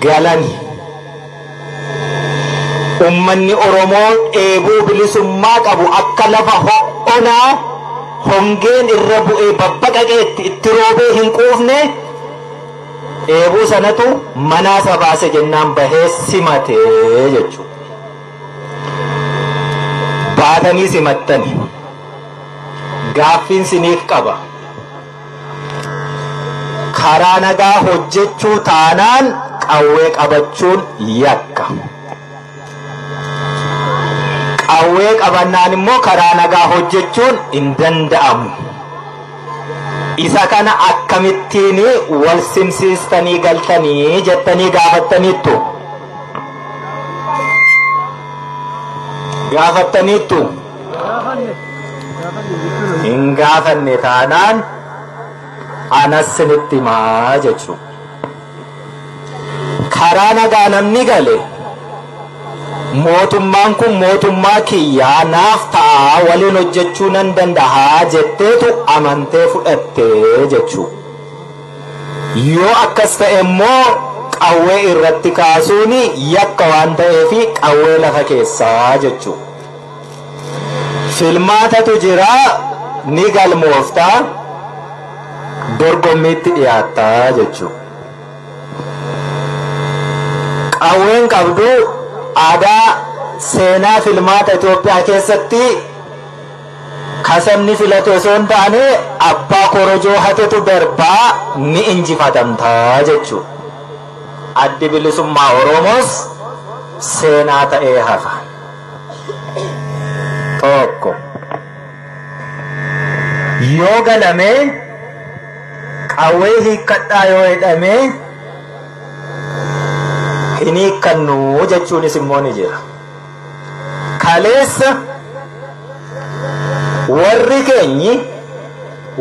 galani ummanni Oromoo eeboo bilisummaa qabu akka lafa ho'onaa hongeen irra bu'ee babbaqaqee itti roobee hin quufne eeboo sanatu manaa baase jennaan bahee simatee jechuudha. Baatanii simattanii gaaffiin siniif qaba. Karaa nagaa hojjechuu taanaan qawwee qabachuun yakka. Qawwee qabannaan immoo karaa nagaa hojjechuun hin danda'amu. Isa kana akkamittiin wal simsiistanii galtanii jettanii gaafattaniittu. Gaafattaniittu. Hin gaafanne taanaan anas sinitti himaa jechuudha. Karaa nagaa namni gale mootummaan kun mootummaa kiyyaa naaf ta'a waliin hojjechuu nan danda'a jetteetu amantee fudhattee jechuudha. Yoo akkas ta'e immoo qawwee irratti kaasuun yakka waan ta'eef qawwee lafa keessaa jechuudha. Filmaatatu jira ni galmooftaa dorgommiitti dhiyaattaa jechuudha. Qawween qabdu aadaa seenaa filmaata Itoophiyaa keessatti kasabni filatu osoo hin taane abbaa korojoo hatetu darbaa ni injifatamtaa jechuudha. Addi bilisummaa Oromoos seenaa ta'ee hafa. Tokko yoo galamee qawwee hiikkadhaa yoo jedhamee hin hiikkannu jechuunis immoo ni jira. Kaleessa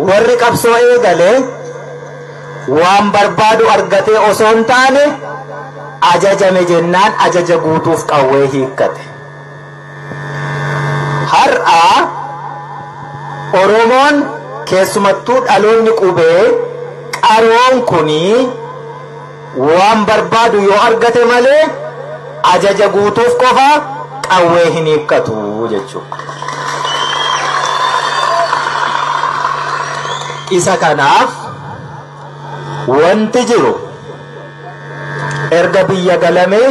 warri qabsoo eegalee waan barbaadu argatee osoo hin taane ajajame jennaan ajaja guutuuf qawwee hiikkate. Har'a Oromoon keessumattuu dhaloonni qubee qaroon kunii waan barbaadu yoo argate malee ajaja guutuuf qofa qawwee hin hiikkatu jechuudha. Isa kanaaf wanti jiru erga biyya galamee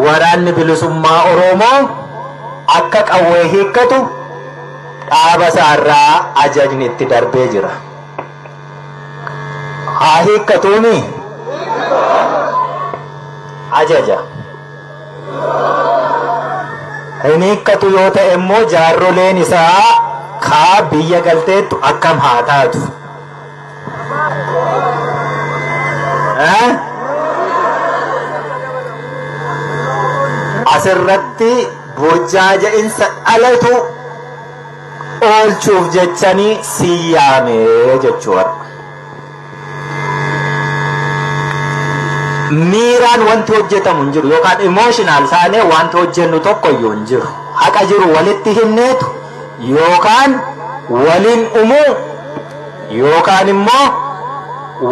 waraanni bilisummaa Oromoo akka qawwee hiikkatu dhaaba isaarraa ajajni itti darbee jira. Haa hiikkatuuni ajaja. Hin hiikkatu yoo ta'e immoo jaarroleen isaa kaa biyya galteettu akkam haa taatu. Asirratti burjaaja'insa dhalatu oolchuuf jechanii siyyaamee jechuudha. Miiraan wanti hojjetamu hin jiru yookaan emotional taanee wanti hojjennu tokko iyyuu hin jiru. Haqa jiru walitti himneetu yookaan waliin umuu yookaan immoo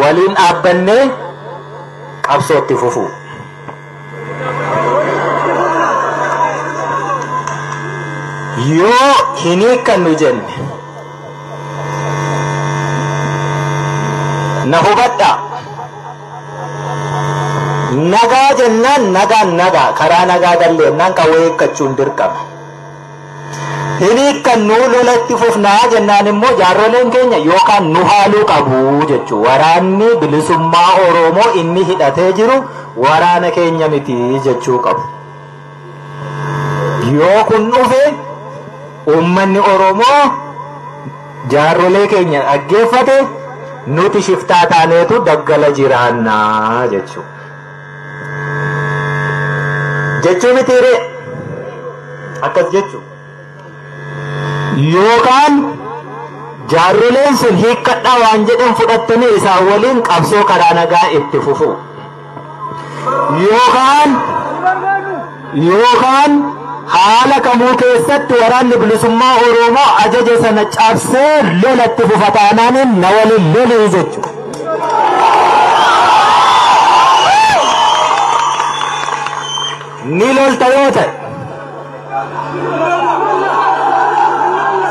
waliin dhaabbannee qabsootti fufuu. Yoo hin hiikkannu jenne na hubadhaa. Nagaa jennaan nagaa karaa nagaa galleennaan qawwee hiikkachuun dirqama. Hin hiikkannu lolatti fufnaa jennaan immoo jaarroleen keenya yookaan nu haaluu qabu jechuudha. Waraanni bilisummaa Oromoo inni hidhatee jiru waraana keenya miti jechuu qabu. Yoo kun dhufe ummanni Oromoo jaarrolee keenya dhaggeeffate nuti shiftaa taaneetu daggala jiraannaa jechuudha. Jechuu mitiire akkas jechuu yookaan jaarroleen sun hiikkadhaa waan jedhan fudhattanii isaan waliin qabsoo karaa nagaa itti fufu yookaan haala kamuu keessatti waraanni bilisummaa Oromoo ajaja sana cabsee lolatti fufataanaan na waliin lolii jechuudha. ni lolta yoo ta'e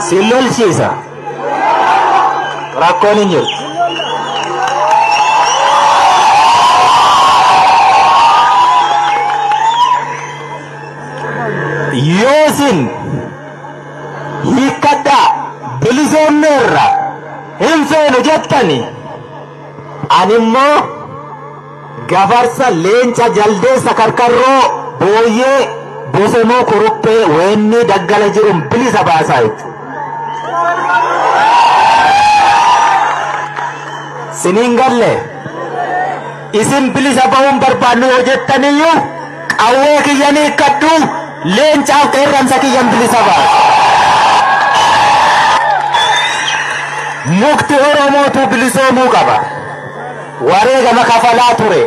si lolchiisa rakkoon hin jirtu. Yoosin hiikkadhaa bilisoomneerra hin feenu jettani ani immoo gafarsa leenca jaldeessa karkarroo booyyee bosonuu kuruphee weenni daggala jiruun bilisa baasaa jechuudha. Siniin galle isin bilisa ba'uun barbaannu yoo jettaniyyuu qawwee kiyyanii hiikkadhu leencaaf qeerransa kiyyan bilisa baasa. Mukti Oromootu bilisoomuu qaba. Wareegama kafalaa ture.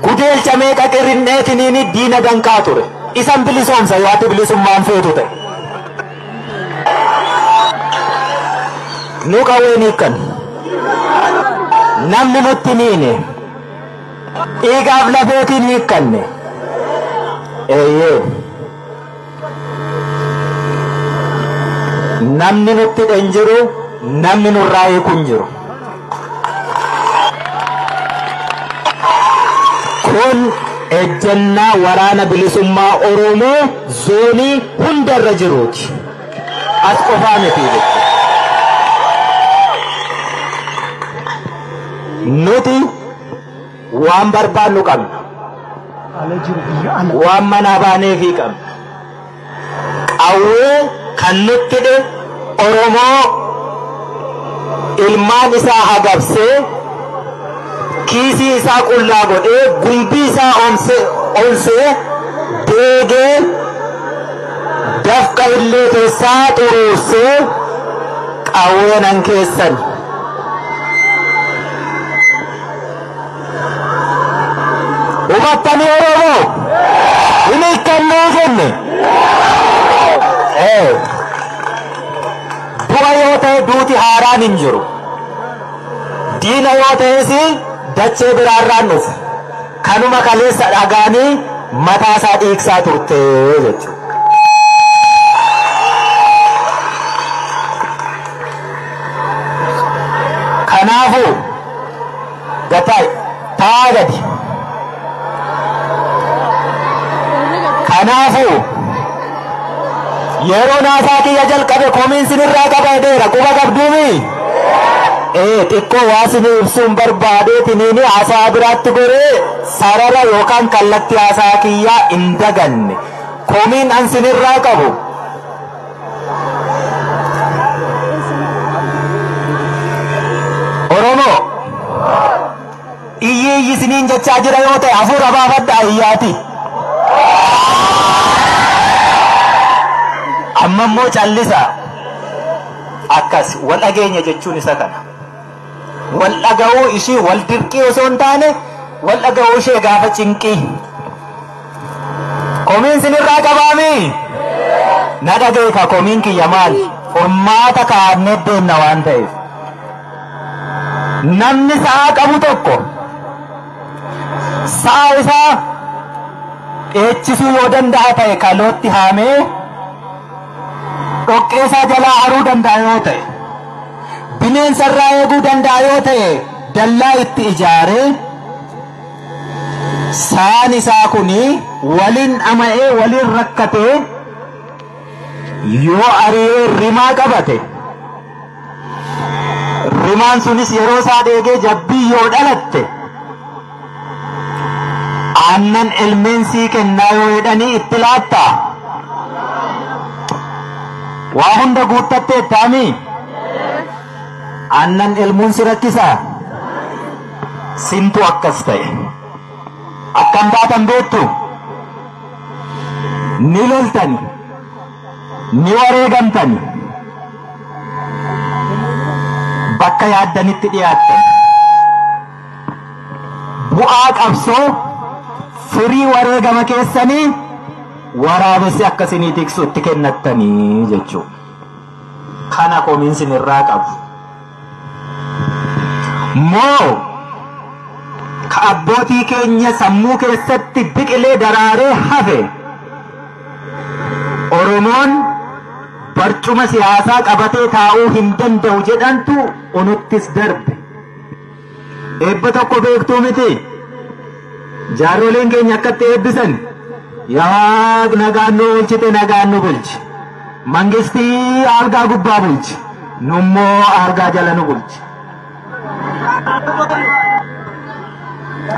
Gudeelcha meeqa qirrinneetiniini diina danqaa ture. Isan bilisoomsa yoo ati bilisummaan feetu ta'e. Nu qawween hiikkan. Namni nutti niine. Dhiigaaf lafeetiin hiikkanne. Eeyyee. Namni nutti dhen jiru, namni nurraa hiiku hin jiru. Kun ejjennaa waraana bilisummaa Oromoo zoonii hundarra jiruuti. As qofaa miti jechuudha. Nuti waan barbaannu qabna. Waan manaa baaneefii qabna. Qawwee kan nutti dhe Oromoo ilmaan isaa hagabsee kiisii isaa qullaa godhee gumbii isaa onsee deegee dafqa illee keessaa xuruursee qawweenan keessan. Hubattanii Oromoo hin hiikkannee jenne. Du'a yoo ta'e duuti haaraan hin jiru. Diina yoo ta'es dachee biraarraan dhufu. Kanuma kaleessa dhagaanii mataa isaa dhiigsaa turte jechuudha. Kanaafuu gataa taa gadi. Kanaafuu yeroo naasaa kiyya jalqabe komiin sinirraa qabadeera quba qabduumi. Xiqqoo waa sinii ibsuun barbaadeetiniini haasaa biraatti goree sarara yookaan kallattii haasaa kiyyaa hin daganne. Komiin an sinirraa qabu Oromoo iyyi siniin jechaa jira yoo ta'e hafuura baafadhaa iyyaati. Amma immoo callisa akkas wal dhageenya jechuun isa kana. Wal dhaga'uu ishii wal dirqii osoo hin taane wal dhaga'uu ishee gaafa cinqii. Komiin sinirraa qabaami. Na dhaga'e ka komiin kiyya maali? Furmaata kaa'annee deemna waan ta'eef. Namni sa'a qabu tokko sa'a isaa eechisuu yoo danda'a ta'e kalootti haamee dhoqqee isaa jalaa haruu danda'a yoo ta'e bineensa irraa eeguu danda'a yoo ta'e dallaa itti ijaaree saan isaa kuni waliin dhama'ee waliin rakkatee yoo ari'ee rimaa qabate rimaan sunis yeroo isaa dheegee jabbii yoo dhalatte aannan ilmeensii kennaa yoo jedhanii itti laattaa. Waa hunda guuttattee taami aannan ilmuun si rakkisaa simtu akkas ta'e akkam baatan beektu ni loltani ni wareegamtani bakka yaaddanitti dhiyaattan bu'aa qabsoo firii wareegama keessanii waraabessi akkasinii tiksu itti kennattanii jechuudha. Kana komiin sinirraa qabu. Moo abbootii keenya sammuu keessatti biqilee daraaree hafe Oromoon barcuma siyaasaa qabatee taa'uu hin danda'u jedhantu unuttis darbe. Eebba tokko beektuu miti. Jaarroleen keenya akkatti eebbisan yaa nagaan nu bulchite nagaan nu bulchi. Mangistii algaa gubbaa bulchi. Nummoo algaa jala nu bulchi.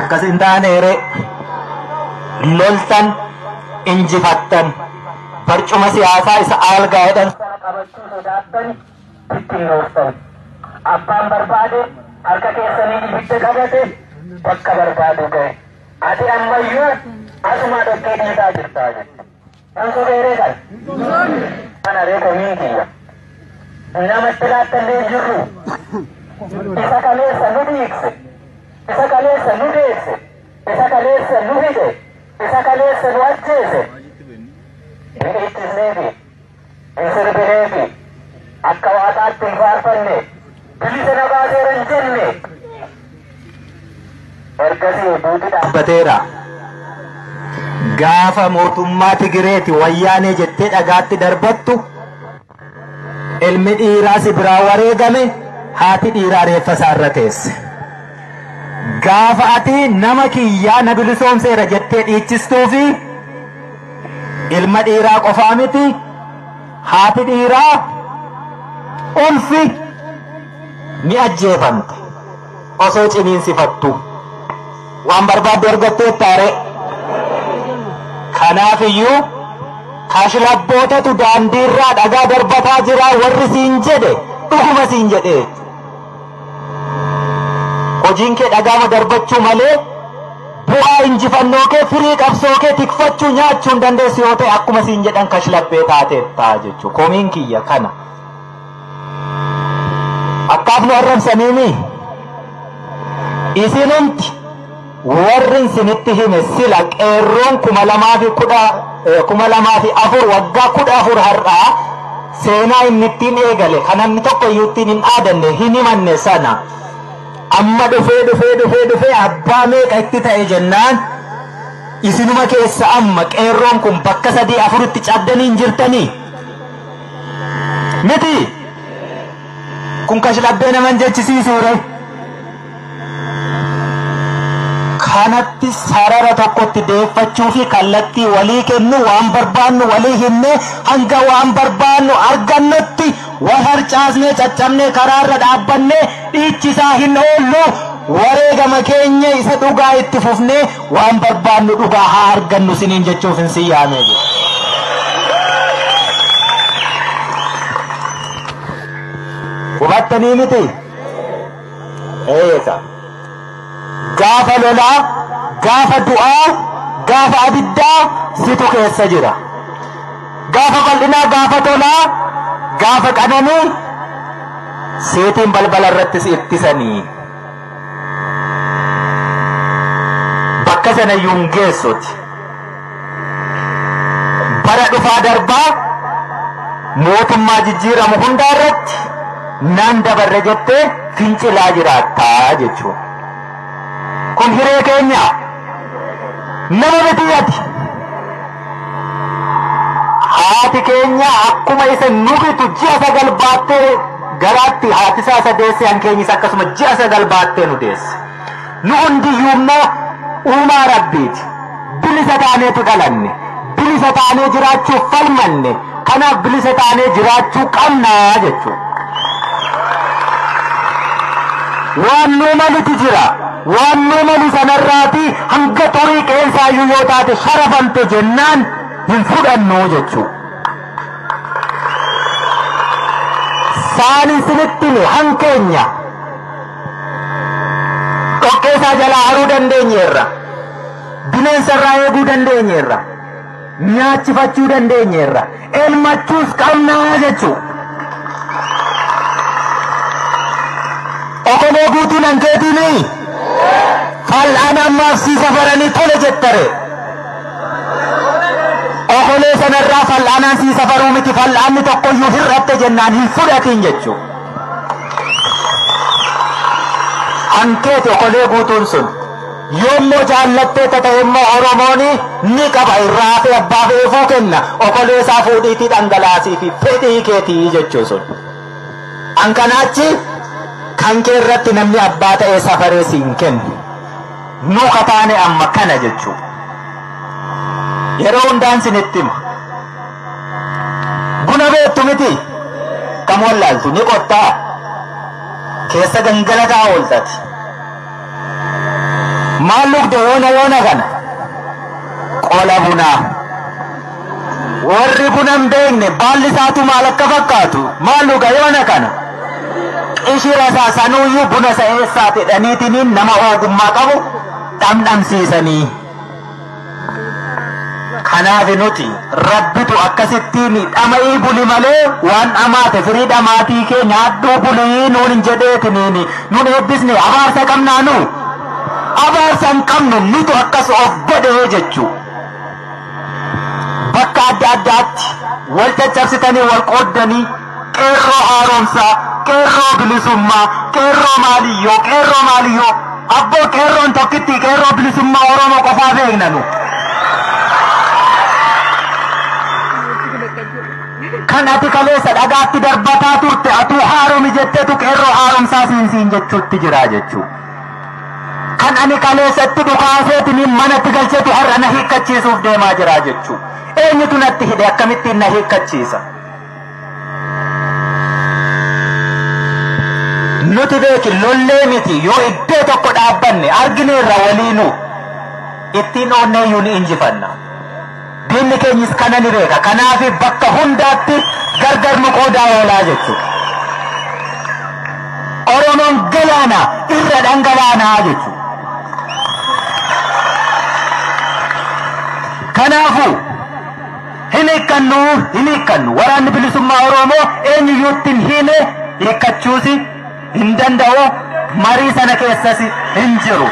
Akkas hin taaneere loltan injifattan barcuma siyaasaa isa algaa jedhan qabachuu sodaattan ittiin rooftan. Abbaan barbaade harka keessanii ibidda qabate bakka barbaadu ga'e. Ati ammayyuu asuma dhoqqee dhiisaa jirtaa jette. Anso beeree kan? Kana reeko miinkiya. Namatti laattallee jirru. Isa kaleessa nu dhiigse. Isa kaleessa nu deesse. Isa kaleessa nu hidhe. Isa kaleessa nu ajjeese. Hin ittisneefi. Hin sirbineefi. Akka waaqaatti hin faarfanne. Bilisa na baaseera hin jenne. Ergasii duuti dhaabbateera. Gaafa mootummaa Tigireeti wayyaanee jettee dhagaatti darbattu ilmi dhiiraa si biraa wareegame haati dhiiraa reeffa isaarra teesse. Gaafa ati nama kiyyaa na bilisoomseera jettee dhiichistuu fi ilma dhiiraa qofaa miti haati dhiiraa ulfi ni ajjeefamte osoo ciniinsifattu. Waan barbaadde argattee taare. Kanaafiyyuu kashlabbootatu daandiirraa dhagaa darbataa jira warri siin jedhe dhuguma siin jedhe. Hojiin kee dhagaama darbachuu malee bu'aa injifannoo kee firii qabsoo kee tikfachuu nyaachuu hin dandeessu yoo ta'e akkuma siin jedhan kashlabbee taateettaa jechuudha. Komiin kiyya kana. Akkaaf nu arrabsaniimi isinumti warrin sinitti hime sila qeerroon 2004 waggaa 14 har'aa seenaa inni ittiin eegale kan namni tokko iyyuu ittiin hin aadanne hin himanne sana amma dhufee abbaa meeqa itti ta'e jennaan isinuma keessa amma qeerroon kun bakka 3-4tti caddanii hin jirtanii miti kun kashlabbee naman jechisiisuure. Kanatti sarara tokkotti deeffachuu fi kallattii walii kennu waan barbaannu walii himne hanga waan barbaannu argannutti wal harcaasnee caccabnee karaarra dhaabbannee dhiichisaa hin oollu wareegama keenya isa dhugaa itti fufnee waan barbaannu dhugaa haa argannu siniin jechuuf hin siyyaamee jiru. Hubattanii miti? Eessa? Gaafa lolaa, gaafa du'aa, gaafa abiddaa situ keessa jira. Gaafa bal'inaa, gaafa tolaa, gaafa qananii seetiin balbala irratti si ittisanii. Bakka sana iyyuu hin geessuti. Bara dhufaa darbaa mootummaa jijjiiramu hundaa irratti nan dabarre jettee fincilaa jiraattaa jechuudha. Kun hiree keenya nama mitiyyati. Haati keenya akkuma isa nubitu ji'a 9 baattee garaatti haati isaa sadeesse hankeenyis akkasuma ji'a 9 baattee nu deesse. Nu hundiyyuu immoo uumaa rabbiiti. Bilisa taaneetu dhalanne. Bilisa taanee jiraachuuf falmanne. Kanaaf bilisa taanee jiraachuu qabnaa jechuudha. Waan nu malitu jira. Waan nu mali sanarraati hanga xurii qeensaayyuu yoo taate sharafamte jennaan hin fudhannu jechuudha. Saani sinittini hankeenya dhoqqeesaa jalaa haruu dandeenyeerra. Bineensarraa eeguu dandeenyeerra. Nyaachifachuu dandeenyeerra. Elmachuus qabnaa jechuudha. Okolee guutuun hankeetiini. Fal'aan ammaaf si safaranii tole jettare. Okolee sanarraa fal'aanaan si safaruu miti fal'aanni tokkoyyuu hir'atte jennaan hin fudhatiin jechuudha. Hankeeti okolee guutuun sun yoommoo jaallattee ta'e immoo Oromooni ni qaba irraa fi abbaa beekuu kenna okoleessaa fuudhiitii dhangalaasii fi fedhii keetii jechuu sun. Ankanaachi kan kee irratti namni abbaa ta'ee safaree siin kennu nu kataane amma kana jechuu. Yeroo hundaan sinitti hima. Buna beektu miti kam wallaaltu ni qottaa keessa gangalataa ooltati. Maal lugde yoona kana qola bunaa warri buna hin beekne baalli isaatu maal akka fakkaatu maal luga yoona kana qishira isaa sanuuyyuu buna isa eessaati jedhaniitiin nama ogummaa qabu dhamdhamsiisanii. Kanaaf nuti rabbitu akkasittiin dhama'ii buli malee waan dhamaate firii dhamaatii kee nyaadhuu bulii nuun hin jedheetiniin nuun eebbisne abaarsa qabnaa nu. Abaarsa hin qabne nutu akkas of godhee jechuu. Bakka adda addaatti wal caccabsitanii wal qooddanii qeerroo haaromsaa, qeerroo bilisummaa, qeerroo maaliyyoo abboo qeerroon tokkitti qeerroo bilisummaa Oromoo qofaa beekna nu. Kan ati kaleessa dhagaatti darbataa turte atuu haaromi jetteetu qeerroo haaromsaa siin jechuutti jira jechuu. Kan ani kaleessatti dhukaaseetiin manatti galcheetu har'a na hiikkachiisuuf deemaa jira jechuu. Eenyutu natti hidhe akkamittiin na hiikkachiisa? Nuti beeki lollee miti yoo iddoo tokko dhaabbanne argineerra waliinuu ittiin oonneeyyuu ni injifanna. Diinni keenyis kana ni beeka. Kanaaf bakka hundaatti gargar nu qoodaa oolaa jechuudha. Oromoon galaana irra dhangalaanaa jechuudha. Kanaafuu hin hiikkannu waraanni bilisummaa Oromoo eenyuyyuutti hin hiine hiikkachuusi hin danda'u marii sana keessas hin jiru.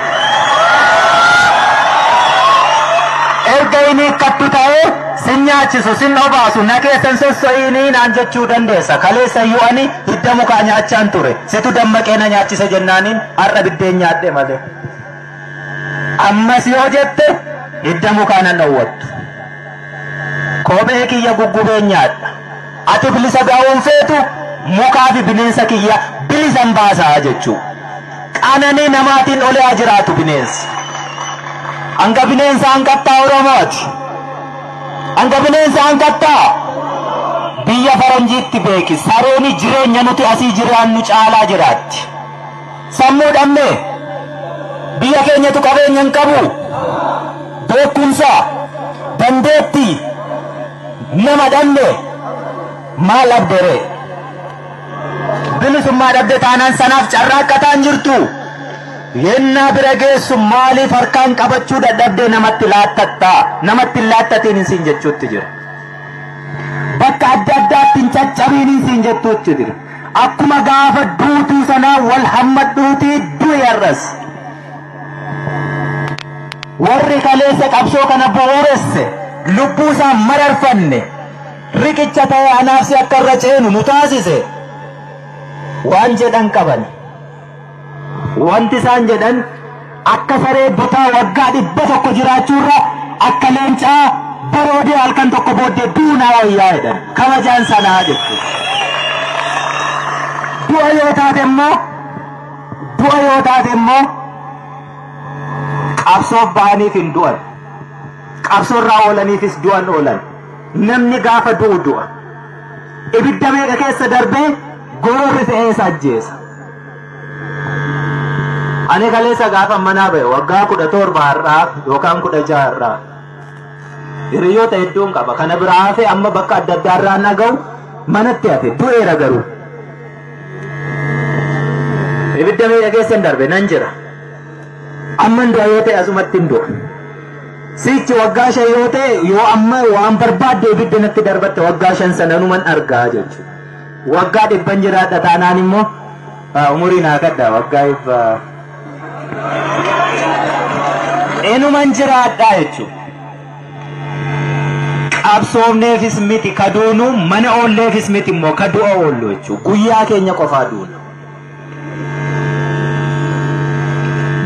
Erga inni hiikkattu ta'ee sin nyaachisu sin obaasu na keessan sosso'iinii naan jechuu dandeessa. Kaleessa iyyuu ani hidda mukaa nyaachaan ture situ dammaqee na nyaachise jennaaniin har'a biddeen nyaadhe malee. Ammas yoo jette hidda mukaa nan dhowwattu. Kophee kiyya guggubee nyaadha. Ati bilisa ga'uun feetu mukaa fi bineensa kiyya bilisan baasaa jechuu. Qananii namaatiin olee jiraatu bineensi. Hanga bineensa hanqattaa Oromooti. Hanga bineensa hanqattaa biyya faranjiitti beeki. Sareeni jireenya nuti asii jiraannu caalaa jiraatti. Sammuu dhabnee biyya keenyatu qabeenya hin qabu. Beekumsa dandeettii nama dhabnee maal dhabdere? Bilisummaa dhabde taanaan sanaaf carraaqqataan jirtu. Yennaa bira geessu maaliif harkaan qabachuu dadhabdee namatti laattattaa? Namatti laattatiin siin jechuutti jira. Bakka adda addaatti hin caccabiin siin jechuutti jira. Akkuma gaafa duutuu sanaa wal hammadhuutii du'i arras. Warri kaleessa qabsoo kana booresse lubbuu isaa mararfanne riqicha ta'ee anaafsi akka irra ceenu nu taasise. Waan jedhan qaban. Wanti isaan jedhan akka saree butaa waggaa 100 jiraachuurra akka leencaa baroodee halkan tokko booddee duunaa wayyaa jedhan. Kabajaan sanaa jechuudha. Du'a yoo taate immoo qabsoof ba'aniif hin du'an. Qabsoorraa oolaniifis du'an oolan. Namni gaafa du'a. Ibidda meeqa keessa darbee gororri fe'ee isa ajjeesa. Ani kaleessa gaafa manaa ba'e waggaa 17 har'aa yookaan 16 har'aa. Hiriyoota hedduun qaba. Kana biraa hafee amma bakka adda addaarraa naga'u manatti hafe du'eera garuu. Ibidda meeqa keessa hin darbe nan jira. Amman du'a yoo ta'e asumatti hin du'a. Sichi waggaa 5 yoo ta'e yoo amma waan barbaadde ibidda natti darbatte waggaa 5 sananuman argaa jechuudha. Waggaa 100 jiraadha taanaan immoo umurii naa gadda waggaa 100. Enuman jiraadha jechuudha. Qabsoofneefis miti kaduunu mana oolleefis miti immoo kadu'a oollu jechuudha. Guyyaa keenya qofaa duuna.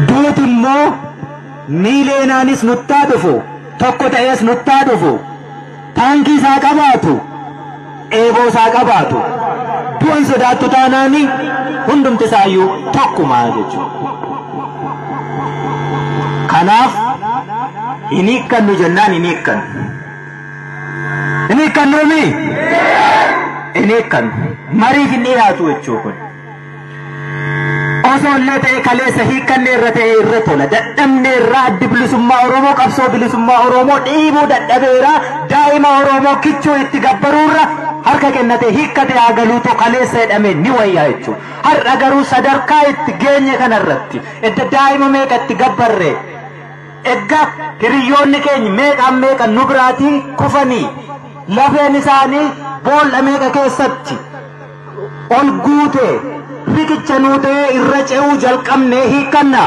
Duuti immoo miileenaanis nuttaa dhufu tokko ta'es nuttaa dhufu taankii isaa qabaatu eeboo isaa qabaatu du'an sodaattu taanaani hundumti isaayyuu tokkumaa jechuudha. Kanaaf hin hiikkannu jennaan hin hiikkannu. Hin hiikkannuumi? Hin hiikkannu. Mariif hin dhiyaatu jechuu kun. Osoo illee ta'e kaleessa hiikkanne irra ta'e irra tola. Dadhabne irraa addi bilisummaa Oromoo qabsoo bilisummaa Oromoo dhiibuu dadhabeera daa'ima Oromoo kichuu itti gabbaruurra harka kennate hiikkate hagaluutu kaleessa jedhame ni wayyaa jechuudha. Har'a garuu sadarkaa itti geenye kanarratti edda daa'ima meeqa itti gabbarre egga hiriyoonni keenya meeqaan meeqa nu biraatii kufanii lafeen isaanii boolla meeqa keessatti ol guute riqicha nuu ta'ee irra ce'uu jalqabnee hiikkanna.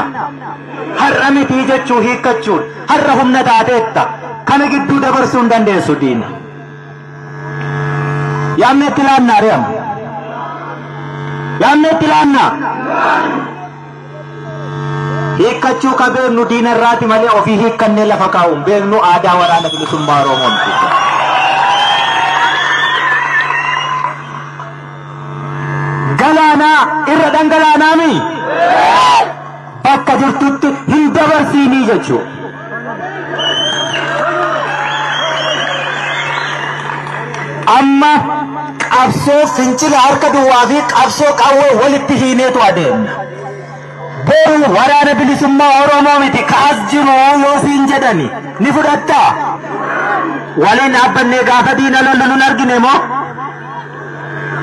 Har'a mitii jechuu hiikkachuun har'a humna taateetta kana gidduu dabarsuu hin dandeessu diina. Yaamne itti laannaa re'amu. Yaamne itti laannaa. Hiikkachuu ka beeknu diina irraati malee ofii hiikkannee lafa kaa'uun beeknu aadaa waraana bilisummaa Oromoo miti. Galaanaa irra dhangalaanaami bakka jirtutti hin dabarsiinii jechuudha. Amma qabsoo fincila harka duwwaa fi qabsoo qawwee walitti hiineetu adeemna. Boru waraana bilisummaa Oromoo miti kaas jiru yoo siin jedhani ni fudhatta. Waliin dhaabbannee gaafa diina lollu nun argine moo?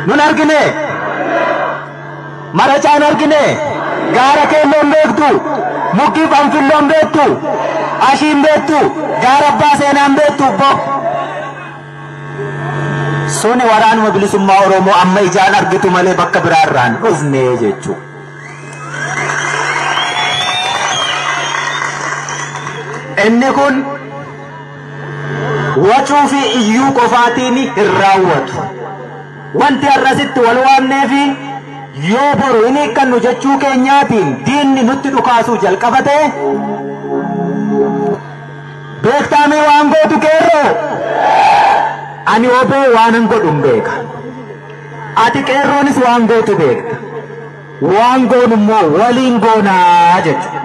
Nun argine? Marachaan argine? Gaara keelloon beektu? Mukkii Fanfilloon beektu? Ashiin beektu? Gaara Abbaa Seenaan beektu? Suni waraanuma bilisummaa Oromoo amma ijaan argitu malee bakka biraarraan dhufne jechuudha. Inni kun wacuu fi iyyuu qofaatiin hin raawwatu. Wanti har'asitti wal waamnee fi yoo boru hin hiikkannu jechuu keenyaatiin diinni nutti dhukaasuu jalqabate beektaamee waan gootu qeerroo. Ani obee waanan godhun beeka. Ati qeerroonis waan gootu beekta. Waan goonu immoo waliin goonaa jechuudha.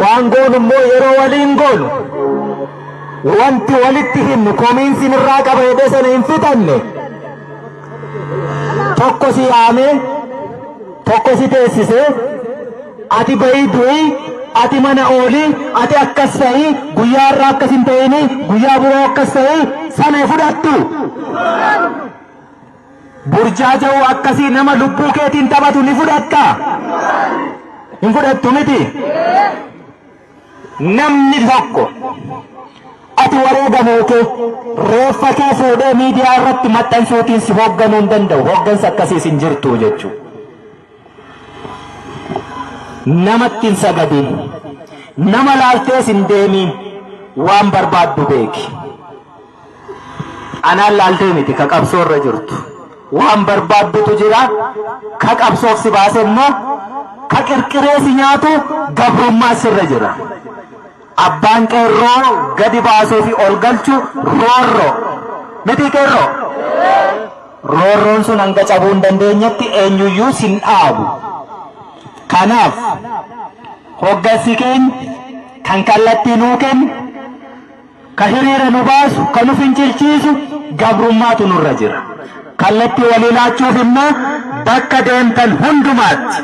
Waan goonu immoo yeroo waliin goonu wanti walitti himnu komiinsin irraa qaba jedhee sana hin fixanne tokko si yaamee tokko si teessisee ati bahii du'i ati mana oolii ati akkas ta'ii guyyaa irraa akkas hin ta'ini guyyaa biroo akkas ta'ii sana fudhattu. Burjaaja'uu akkasii nama lubbuu keetiin taphatu ni fudhatta. Hin fudhattu miti. Namni tokko ati wareegamuu kee reeffa kee fuudhee miidiyaa irratti maxxansuutiin si hoogganuu hin danda'u. Hooggansa akkasiis hin jirtu jechuudha. Namatti hin sagadin, nama laaltees hin deemin, waan barbaaddu beeki. Anaan laaltee miti ka qabsoo irra jirtu. Waan barbaaddutu jira ka qabsoof si baase immoo ka qirqiree si nyaatu gabrummaa sirra jira. Abbaan qeerroo gadi baasuu fi ol galchu roorroo miti qeerroo. Roorroon sun hanga cabuu hin dandeenyetti eenyuyyuu sin dhaabu. Kanaaf hoggansi keenya kan kallattii nuu kennu ka hiriira nu baasu kan nu fincilchiisu gabrummaatu nurra jira. Kallattii walii laachuuf immoo bakka deemtan hundumaatti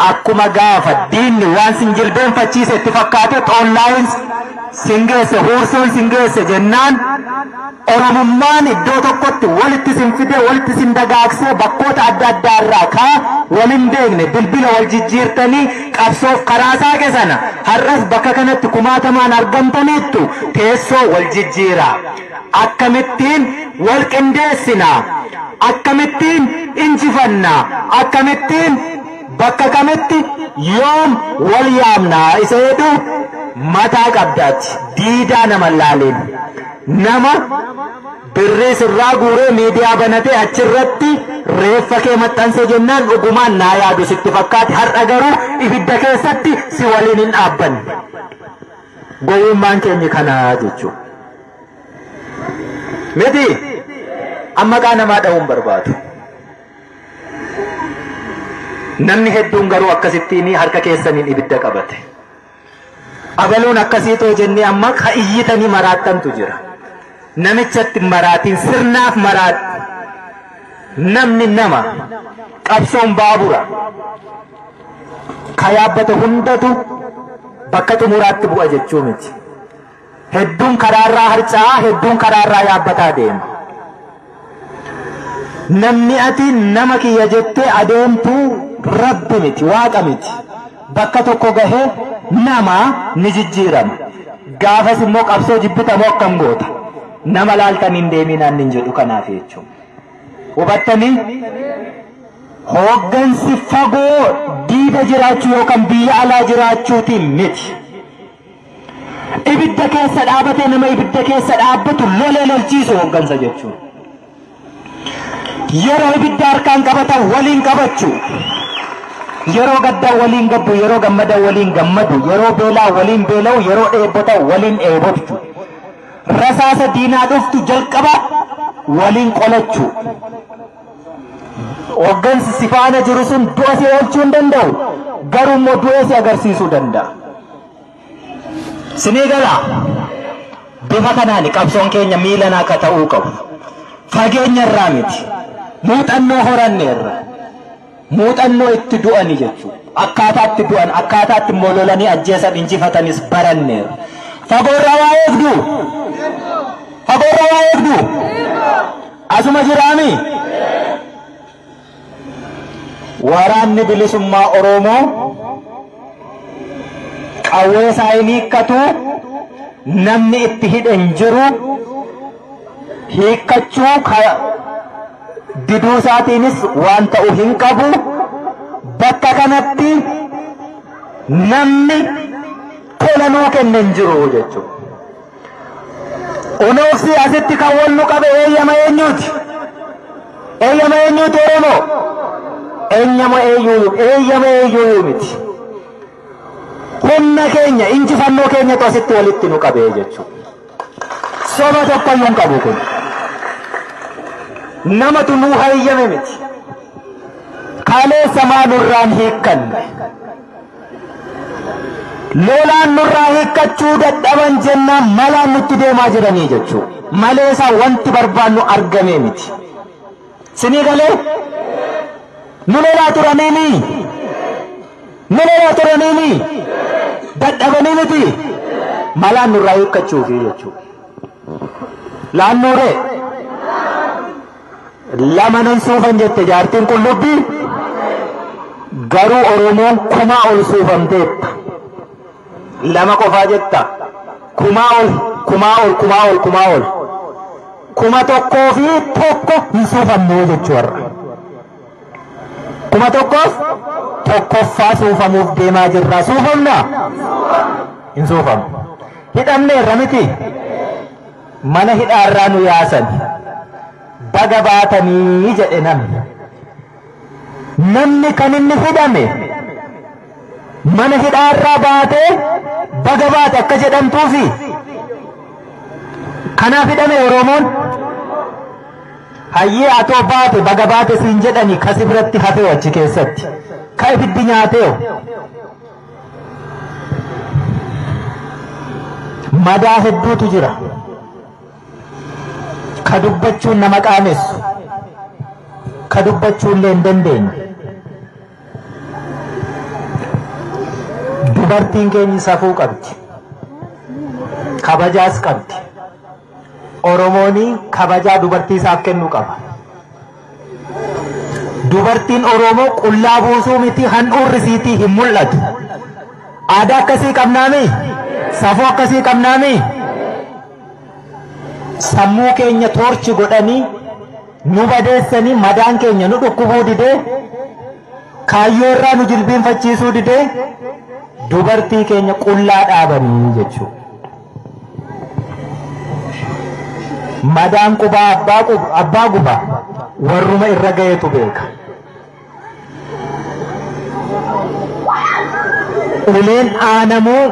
akkuma gaafa diinni waan sin jilbeenfachiise itti fakkaate online singeesse huursoon singeesse jennaan Oromummaan iddoo tokkotti walitti sin fide walitti sin dagaagsee bakkoota adda addaa irraa kaa waliin beekne bilbila wal jijjiirtanii qabsoof karaa saaqe sana har'as bakka kanatti kumaatamaan argamtaniittu teessoo wal jijjiiraa. Akkamittiin wal qindeessinaa, akkamittiin injifannaa, akkamittiin bakka kamitti yoom wal yaamnaa isa jedhu mataa qabdaati. Diidaa nama laalin nama birrii sirraa guuree miidiyaa banatee achirratti reeffa kee maxxanse jennaan dhugumaan naa yaadu sitti fakkaate har'a garuu ibidda keessatti si waliin hin dhaabbanne. Gowwummaan keenya kanaa jechuudha. Miti amma qaa namaa dha'uun barbaadu. Namni hedduun garuu akkasittiin harka keessaniin ibidda qabate. Abaluun akkasiitoo jennee amma ka iyyitanii maraattantu jira. Namichatti maraatiin sirnaaf maraat. Namni nama qabsoon baabura. Ka yaabbate hundatu bakka xumuraatti bu'a jechuu miti. Hedduun karaarraa harca'aa, hedduun karaarraa yaabbataa deema. Namni ati nama kiyya jettee adeemtuu Rabbi miti, Waaqa miti. Bakka tokko gahee nama ni jijjiirama. Gaafas immoo qabsoo jibbitamoo akkam goota. Nama laaltaniin deeminaan hin jedhu kanaaf jechuudha. Hubattanii hooggansi fagoo diida jiraachuu yookaan biyya alaa jiraachuutiin miti. Ibidda keessa dhaabatee nama ibidda keessa dhaabbatu lolee lolchiisu hooggansa jechuudha. Yeroo ibidda harkaan qabatan waliin qabachuu. Yeroo gaddaa waliin gaddu, yeroo gammadaa waliin gammadu, yeroo beelaa waliin beela'u, yeroo dheebotaa waliin dheebotu. Rasaasa diinaa dhuftu jalqaba waliin qolachuu. Hooggansi si faana jiru sun du'a si oolchuu hin danda'u, garuu immoo du'a si agarsiisuu danda'a. Sinii galaa bifa kanaan qabsoon keenya miilan akka ta'uu qabu. Fageenya irraa miti. Muuxannoo horanneerra. Muuxannoo itti du'ani jechuudha. Akkaataa itti du'an, akkaataa itti mololanii ajjeesan injifatanis baranneerra. Fagoorraa waa eegdu. Fagoorraa waa eegdu. Asuma jiraami. Waraanni bilisummaa Oromoo qawwee isaa hin hiikkatu, namni itti hidhan jiru hiikkachuu diduu isaatiinis waan ta'u hin qabu. Bakka kanatti namni tolanuu kenne hin jiru jechuudha. Unoofsi asitti kan wal nu qabe eeyyama eenyuuti? Eeyyama eenyuuti Oromoo? Eeyyama eenyuu miti. Humna keenya injifannoo keenya asitti walitti nu qabee jechuudha. Soba tokkoyyuu hin qabu kun. Namatu nu hayyame miti. Kaleessa maa nurraan hiikkanne. Lolaan nurraa hiikkachuu dadhaban jennaan malaan nutti deemaa jiranii jechuudha. Malee isaa wanti barbaannu argamee miti. Sinii galee nu lolaa turaniini dadhabanii miti. Malaan nurraa hiikkachuufi jechuudha. Laannuuree lama nan suufan jette jaartiin qullubbii, garuu Oromoon kumaa ol suufamteetta. Lama qofaa jetta. Kumaa ol. Kuma tokkoo fi tokko hin suufamnee jechuudha. Kuma tokkoof tokkoffaa suufamuuf deemaa jirra. Suufamnaa? Hin suufamu. Hidhamneerra miti. Mana hidhaarraa nu yaasan. Baga baatanii jedhe namni. Namni kan inni hidhame mana hidhaarraa baatee baga baate akka jedhamtuufi. Kanaaf hidhame Oromoon. Hayyee atoo baate baga baate siin jedhani kasi biratti hafee achi keessatti. Ka ibiddi nyaatee. Madaa hedduutu jira. Ka dubbachuun nama qaanessu. Ka dubbachuun illee hin dandeenye. Dubartiin keenya safuu qabdi. Kabajaas qabdi. Oromooni kabajaa dubartii isaaf kennu qaba. Dubartiin Oromoo qullaa buusuu miti, handhuurri siitii hin mul'atu. Aadaa akkasii qabnaami? Safuu akkasii qabnaami? Sammuu keenya toorchi godhanii nu badeessanii madaan keenya nu dhukkubuu didee kaayyoo irraa nu jilbiinfachiisuu didee dubartii keenya qullaa dhaabanii jechuudha. madaan qubaa abbaa gubaa warruma irra ga'eetu beeka. Uleen aanamuu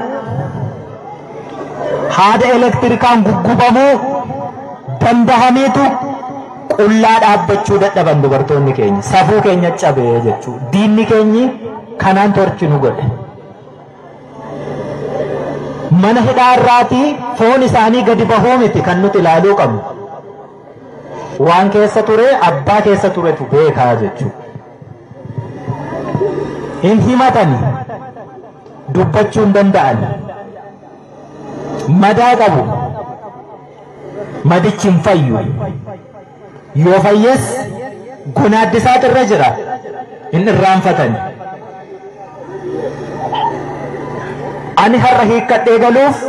haada elektirikaan guggubamuu dandahamiitu qullaa dhaabbachuu dadhaban dubartoonni keenya. Safuu keenya cabee jechuu diinni keenyi kanaan torchi nu godhe. Mana hidhaa irraatii foon isaanii gadi bahuu miti kan nuti ilaaluu qabnu. Waan keessa ture abbaa keessa turetu beekaa jechuudha. Hin himatani dubbachuu hin danda'an. Madaa qabu madichi hin fayyu. Yoo fayyes gonaaddisaatu irra jira hin irraanfatani. Ani har'a hiikkadhee galuuf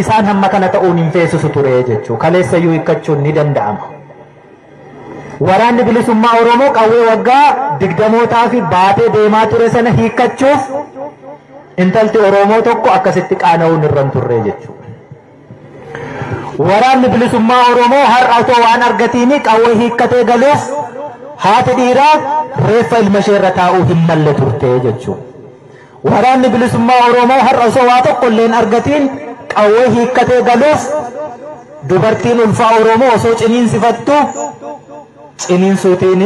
isaan hamma kana ta'uun hin feesisu ture jechuudha. Kaleessayyuu hiikkachuun ni danda'ama. Waraanni bilisummaa Oromoo qawwee waggaa 20 fi baatee deemaa ture sana hiikkachuuf intalti Oromoo tokko akkasitti qaana'uun irra hin turre jechuudha. Waraanni bilisummaa Oromoo har'a otoo waan argatiini qawwee hiikkatee galuuf haati dhiiraa reeffa ilma ishee irra taa'uu hin malle turte jechuudha. Waraanni bilisummaa Oromoo har'a osoo waa tokko illee hin argatiin qawwee hiikkatee galuuf dubartiin ulfaa Oromoo osoo ciniinsifattu ciniinsuutiin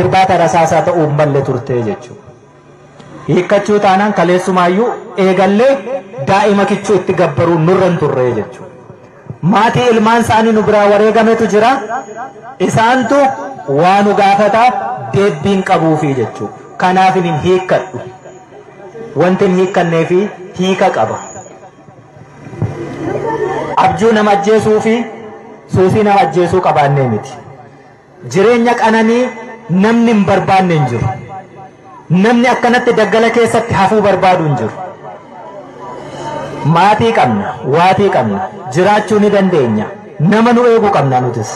irbaata rasaasaa ta'uu hin malle turte jechuudha. Hiikkachuu taanaan kaleessumaayyuu eegallee daa'ima kichuu itti gabbaruun nurra hin turre jechuudha. Maatii ilmaan isaanii nu biraa wareegametu jira. Isaantu waa nu gaafataa deebbiin qabuufi jechuudha. Kanaaf hin hiikkadhu. Wanti hin hiikkannee fi hiika qaba. Abjuu nama ajjeesuu fi suusii nama ajjeesuu qabaannee miti. Jireenya qananii namni hin barbaanne hin jiru. Namni akkanatti daggala keessatti hafuu barbaadu hin jiru. Maatii qabna, waatii qabna, jiraachuu ni dandeenya. Nama nu eegu qabna nutis.